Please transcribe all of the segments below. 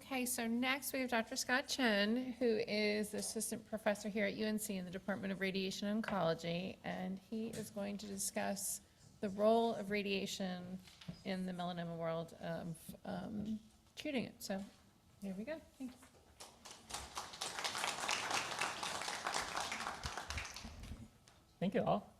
Okay, so next we have Dr. Scott Chen, who is the assistant professor here at UNC in the Department of Radiation Oncology, and he is going to discuss the role of radiation in the melanoma world of treating it. So here we go. Thank you. Thank you all.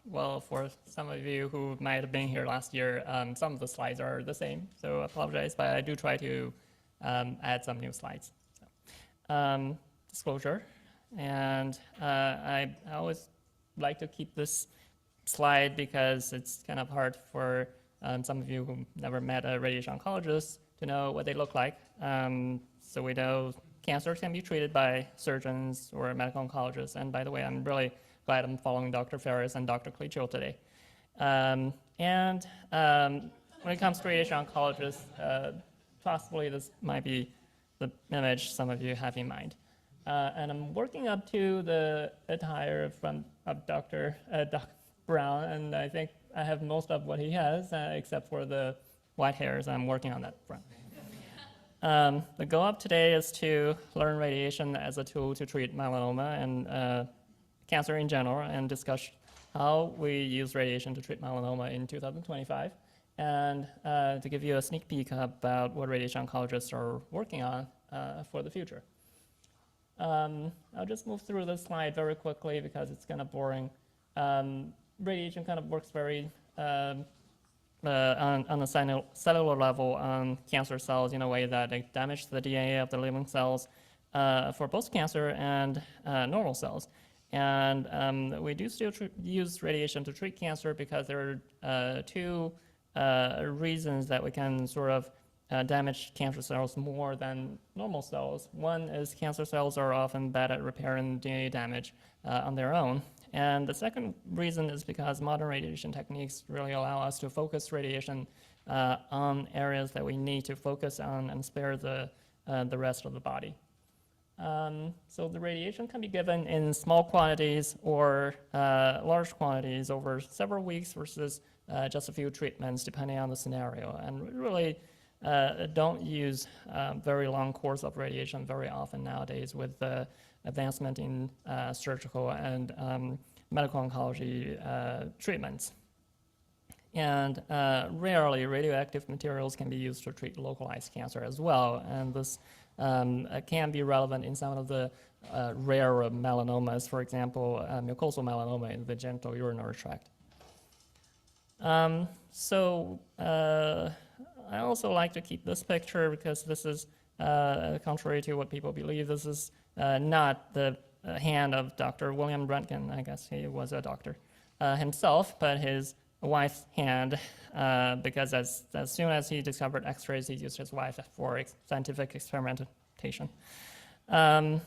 Well, for some of you who might have been here last year, some of the slides are the same, so I apologize, but I do try to add some new slides. So, disclosure, and I always like to keep this slide because it's kind of hard for some of you who never met a radiation oncologist to know what they look like. So we know cancers can be treated by surgeons or medical oncologists, and by the way, I'm really glad I'm following Dr. Ferris and Dr. Cliccio today. When it comes to radiation oncologists, possibly this might be the image some of you have in mind. And I'm working up to the attire of Dr. Brown, and I think I have most of what he has, except for the white hairs. I'm working on that front. The goal of today is to learn radiation as a tool to treat melanoma and cancer in general, and discuss how we use radiation to treat melanoma in 2025, and to give you a sneak peek about what radiation oncologists are working on for the future. I'll just move through this slide very quickly because it's kind of boring. Radiation kind of works very on a cellular level on cancer cells in a way that it damages the DNA of the living cells for both cancer and normal cells. And we do still use radiation to treat cancer because there are two reasons that we can sort of damage cancer cells more than normal cells. One is cancer cells are often bad at repairing DNA damage on their own. And the second reason is because modern radiation techniques really allow us to focus radiation on areas that we need to focus on and spare the rest of the body. So the radiation can be given in small quantities or large quantities over several weeks versus just a few treatments depending on the scenario. And we really don't use very long course of radiation very often nowadays with the advancement in surgical and medical oncology treatments. And rarely radioactive materials can be used to treat localized cancer as well. And this can be relevant in some of the rarer melanomas, for example, mucosal melanoma in the genitourinary tract. I also like to keep this picture because this is, contrary to what people believe, this is not the hand of Dr. William Röntgen. I guess he was a doctor himself, but his wife's hand, because as soon as he discovered X-rays, he used his wife for scientific experimentation. The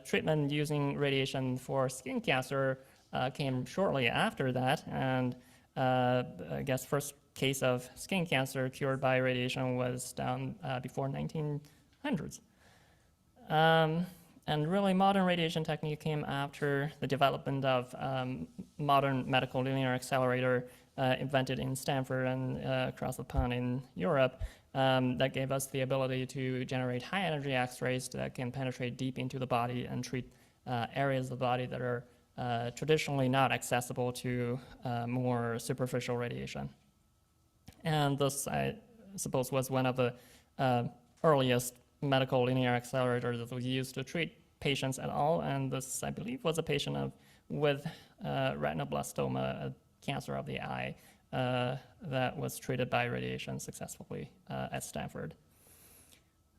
treatment using radiation for skin cancer came shortly after that, and I guess first case of skin cancer cured by radiation was done before 1900s. And really modern radiation technique came after the development of modern medical linear accelerator invented in Stanford and across the pond in Europe that gave us the ability to generate high energy X-rays that can penetrate deep into the body and treat areas of the body that are traditionally not accessible to more superficial radiation. And this, I suppose, was one of the earliest medical linear accelerators that was used to treat patients at all. And this, I believe, was a patient with retinoblastoma, a cancer of the eye, that was treated by radiation successfully at Stanford.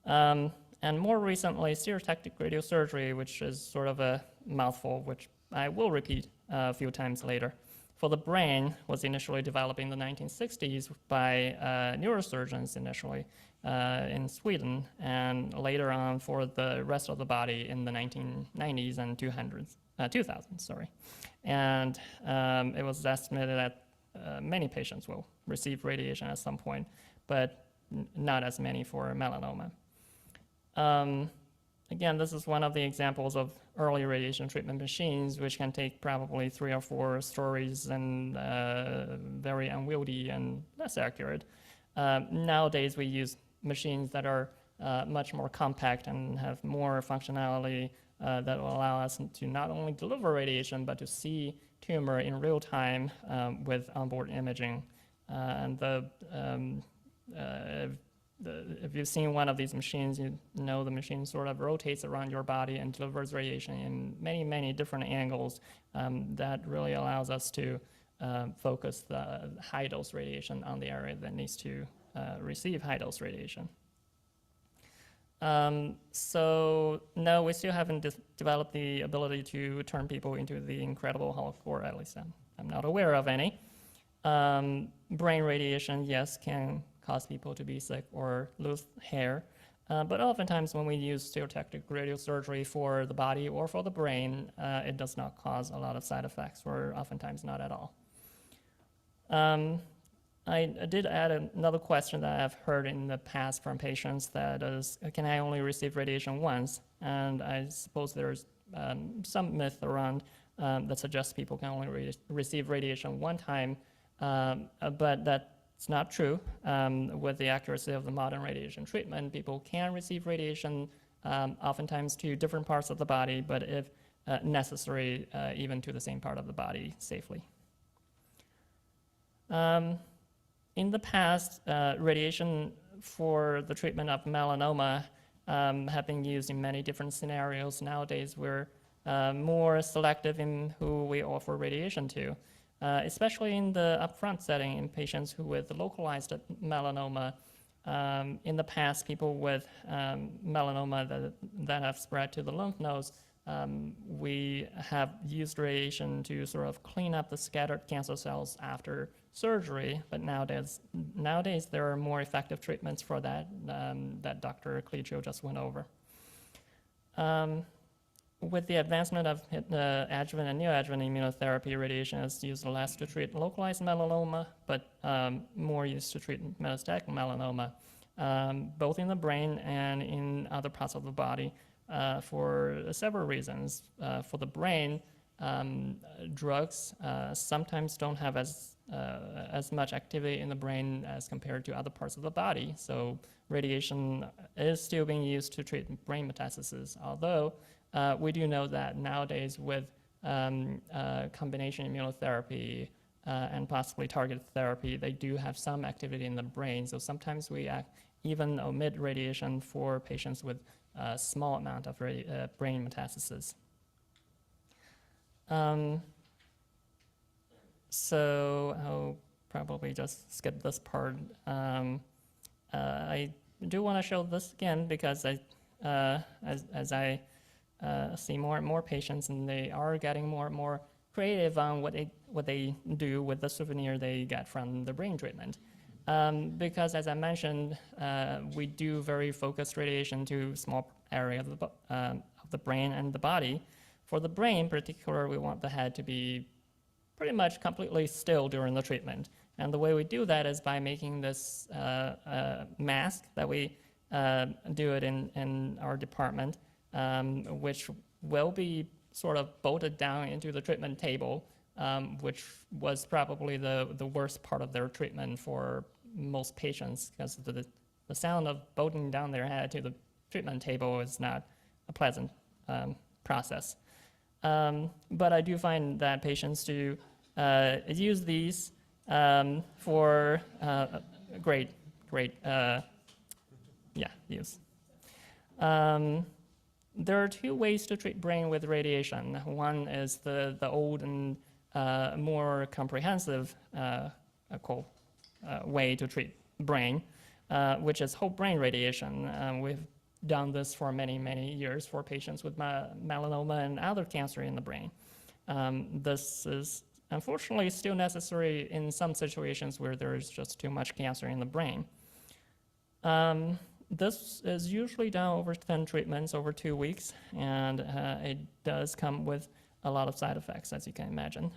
And more recently, stereotactic radiosurgery, which is sort of a mouthful, which I will repeat a few times later, for the brain was initially developed in the 1960s by neurosurgeons initially in Sweden, and later on for the rest of the body in the 1990s and 2000s, sorry. And it was estimated that many patients will receive radiation at some point, but not as many for melanoma. Again, this is one of the examples of early radiation treatment machines, which can take probably 3 or 4 stories and very unwieldy and less accurate. Nowadays, we use machines that are much more compact and have more functionality that will allow us to not only deliver radiation, but to see tumor in real time with onboard imaging. If you've seen one of these machines, you know the machine sort of rotates around your body and delivers radiation in many, many different angles. That really allows us to focus the high-dose radiation on the area that needs to receive high-dose radiation. So no, we still haven't developed the ability to turn people into the incredible Hulk, or at least I'm not aware of any. Brain radiation, yes, can cause people to be sick or lose hair. But oftentimes when we use stereotactic radiosurgery for the body or for the brain, it does not cause a lot of side effects, or oftentimes not at all. I did add another question that I've heard in the past from patients, that is, can I only receive radiation once? And I suppose there's some myth around that suggests people can only receive radiation one time, but that's not true. With the accuracy of the modern radiation treatment, people can receive radiation oftentimes to different parts of the body, but if necessary, even to the same part of the body safely. In the past, radiation for the treatment of melanoma have been used in many different scenarios. Nowadays, we're more selective in who we offer radiation to, especially in the upfront setting in patients who with localized melanoma. In the past, people with melanoma that have spread to the lymph nodes, we have used radiation to sort of clean up the scattered cancer cells after surgery, but nowadays there are more effective treatments for that that Dr. Cliccio just went over. With the advancement of adjuvant and neoadjuvant immunotherapy, radiation is used less to treat localized melanoma, but more used to treat metastatic melanoma, both in the brain and in other parts of the body, for several reasons. For the brain, drugs sometimes don't have as much activity in the brain as compared to other parts of the body. So radiation is still being used to treat brain metastases, although we do know that nowadays with combination immunotherapy and possibly targeted therapy, they do have some activity in the brain. So sometimes we even omit radiation for patients with a small amount of brain metastasis. So I'll probably just skip this part. I do want to show this again because as I see more and more patients, and they are getting more and more creative on what they do with the souvenir they get from the brain treatment. Because as I mentioned, we do very focused radiation to small area of the brain and the body. For the brain in particular, we want the head to be pretty much completely still during the treatment. And the way we do that is by making this mask that we do it in our department, which will be sort of bolted down into the treatment table, which was probably the worst part of their treatment for most patients, because the sound of bolting down their head to the treatment table is not a pleasant process. But I do find that patients do use these for great use. There are two ways to treat brain with radiation. One is the old and more comprehensive way to treat brain, which is whole brain radiation. We've done this for many years for patients with melanoma and other cancer in the brain. This is unfortunately still necessary in some situations where there is just too much cancer in the brain. This is usually done over 10 treatments over 2 weeks, and it does come with a lot of side effects, as you can imagine.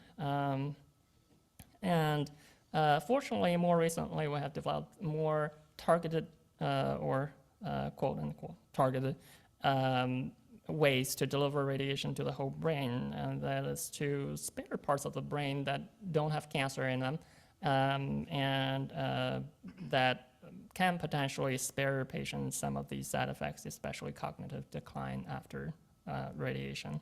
Fortunately, more recently, we have developed more targeted or quote-unquote targeted ways to deliver radiation to the whole brain, and that is to spare parts of the brain that don't have cancer in them, and that can potentially spare patients some of these side effects, especially cognitive decline after radiation.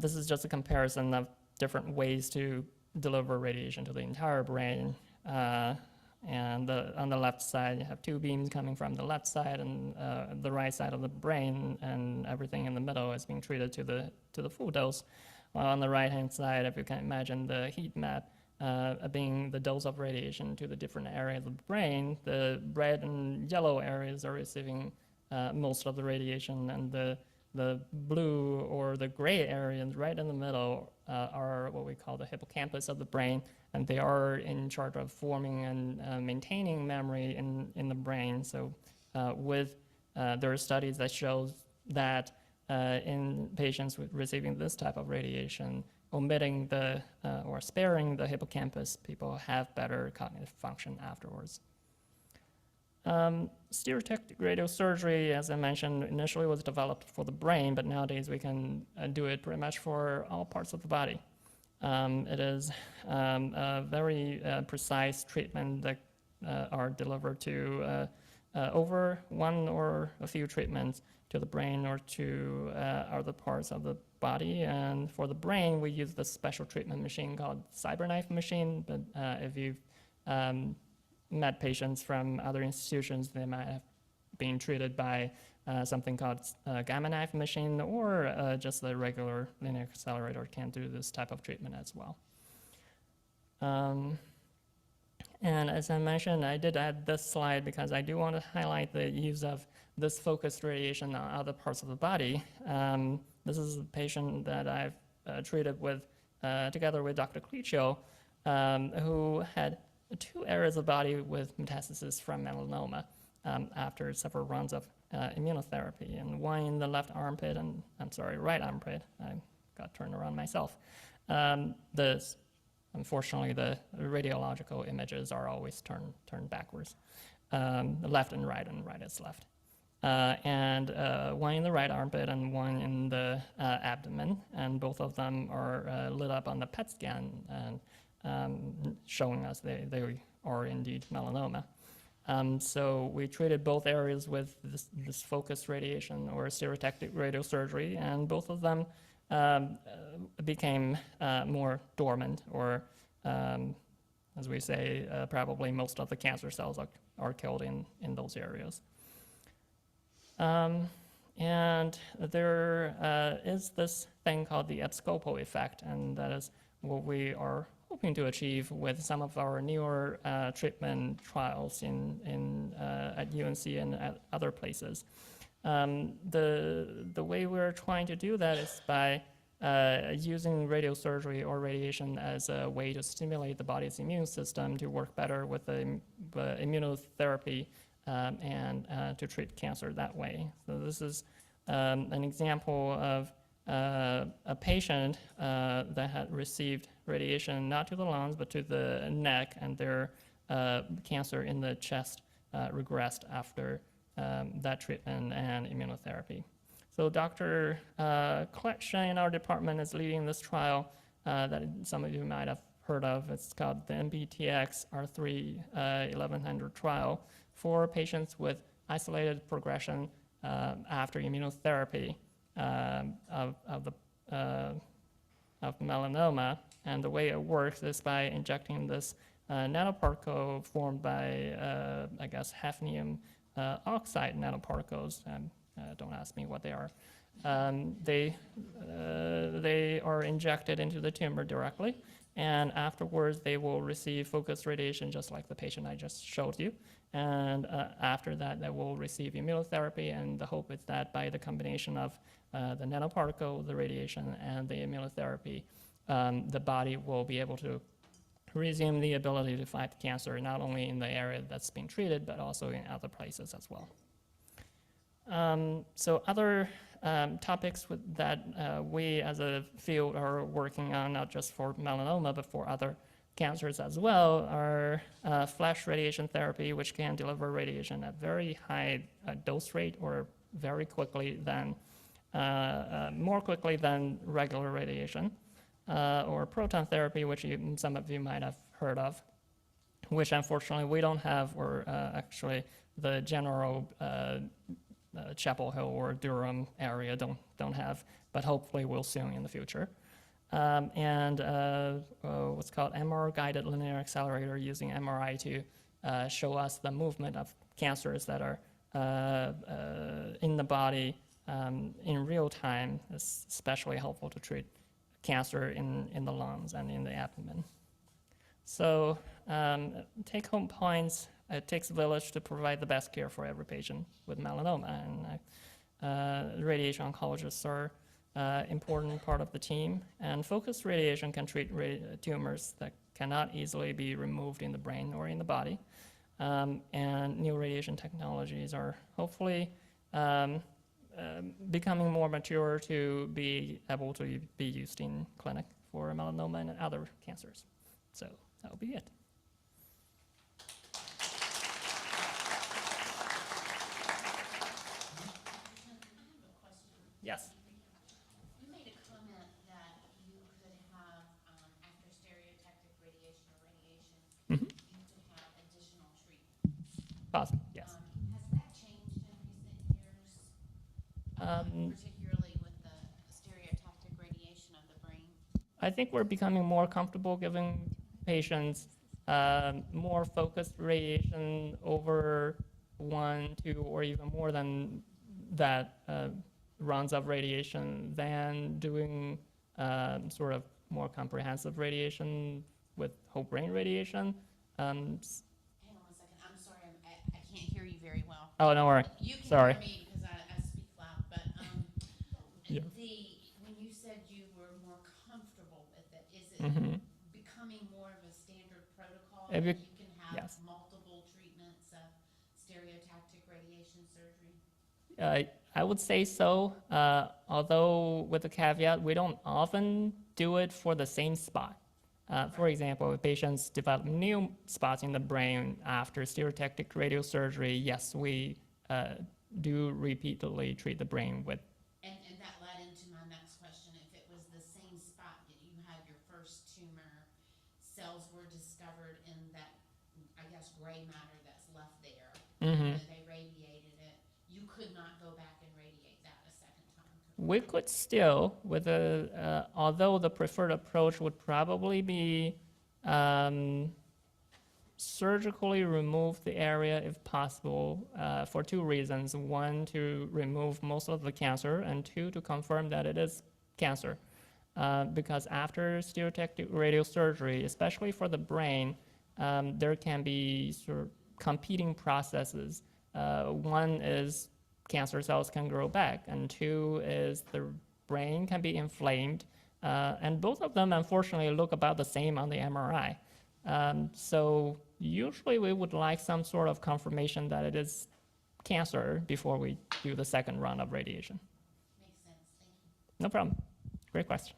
This is just a comparison of different ways to deliver radiation to the entire brain. And on the left side, you have two beams coming from the left side and the right side of the brain, and everything in the middle is being treated to the full dose. While on the right-hand side, if you can imagine the heat map being the dose of radiation to the different areas of the brain, the red and yellow areas are receiving most of the radiation, and the blue or the gray areas right in the middle are what we call the hippocampus of the brain, and they are in charge of forming and maintaining memory in the brain. So there are studies that shows that in patients receiving this type of radiation, omitting or sparing the hippocampus, people have better cognitive function afterwards. Stereotactic radiosurgery, as I mentioned, initially was developed for the brain, but nowadays we can do it pretty much for all parts of the body. It is a very precise treatment that are delivered to over one or a few treatments to the brain or to other parts of the body. And for the brain, we use this special treatment machine called CyberKnife machine. But if you've met patients from other institutions, they might have been treated by something called gamma knife machine, or just the regular linear accelerator can do this type of treatment as well. And as I mentioned, I did add this slide because I do want to highlight the use of this focused radiation on other parts of the body. This is a patient that I've treated with, together with Dr. Cliccio, who had 2 areas of body with metastasis from melanoma after several rounds of immunotherapy, and one in the left armpit and, right armpit. I got turned around myself. Unfortunately, the radiological images are always turned backwards. Left and right is left. And one in the right armpit and one in the abdomen, and both of them are lit up on the PET scan and showing us they are indeed melanoma. So we treated both areas with this focused radiation or stereotactic radiosurgery, and both of them became more dormant, or as we say, probably most of the cancer cells are killed in those areas. And there is this thing called the abscopal effect, and that is what we are hoping to achieve with some of our newer treatment trials at UNC and at other places. The way we're trying to do that is by using radiosurgery or radiation as a way to stimulate the body's immune system to work better with the immunotherapy and to treat cancer that way. So this is an example of a patient that had received radiation not to the lungs but to the neck, and their cancer in the chest regressed after that treatment and immunotherapy. So Dr. Chen in our department is leading this trial that some of you might have heard of. It's called the MBTX R3 1100 trial for patients with isolated progression after immunotherapy of melanoma. And the way it works is by injecting this nanoparticle formed by, I guess, hafnium oxide nanoparticles. Don't ask me what they are. They are injected into the tumor directly, and afterwards they will receive focused radiation just like the patient I just showed you. And after that, they will receive immunotherapy, and the hope is that by the combination of the nanoparticle, the radiation, and the immunotherapy, the body will be able to resume the ability to fight cancer, not only in the area that's being treated, but also in other places as well. So other topics that we as a field are working on, not just for melanoma, but for other cancers as well, are flash radiation therapy, which can deliver radiation at very high dose rate or very quickly than, more quickly than regular radiation, or proton therapy, which some of you might have heard of. which unfortunately we don't have, or actually the general Chapel Hill or Durham area don't have, but hopefully will soon in the future. And what's called MR-guided linear accelerator using MRI to show us the movement of cancers that are in the body in real time is especially helpful to treat cancer in the lungs and in the abdomen. So take-home points: it takes a village to provide the best care for every patient with melanoma, and radiation oncologists are important part of the team. And focused radiation can treat tumors that cannot easily be removed in the brain or in the body. And new radiation technologies are hopefully becoming more mature to be able to be used in clinic for melanoma and other cancers. So that'll be it. Yes. You made a comment that you could have, after stereotactic radiation or radiation, Mm-hmm. you could have additional treatments. Possible, yes. Has that changed in recent years, particularly with the stereotactic radiation of the brain? I think we're becoming more comfortable giving patients more focused radiation over 1, 2, or even more than that rounds of radiation than doing sort of more comprehensive radiation with whole brain radiation. Hang on 1 second. I'm sorry, I can't hear you very well. Oh, don't worry. You can Sorry. hear me because I speak loud, but Yeah. when you said you were more comfortable with it, is it Mm-hmm. becoming more of a standard protocol It that bec- you can have yes. multiple treatments of stereotactic radiation surgery? I would say so, although with the caveat, we don't often do it for the same spot. For example, if patients develop new spots in the brain after stereotactic radiosurgery, yes, we do repeatedly treat the brain with. And that led into my next question. If it was the same spot that you had your first tumor, cells were discovered in that, I guess, gray matter that's left there, Mm-hmm. and they radiated it, you could not go back and radiate that a second time. We could still, with a, although the preferred approach would probably be surgically remove the area if possible, for 2 reasons. 1, to remove most of the cancer, and 2, to confirm that it is cancer. Because after stereotactic radiosurgery, especially for the brain, there can be sort of competing processes. 1 is cancer cells can grow back, and 2 is the brain can be inflamed, and both of them unfortunately look about the same on the MRI. So usually we would like some sort of confirmation that it is cancer before we do the second round of radiation. Makes sense. Thank you. No problem. Great question.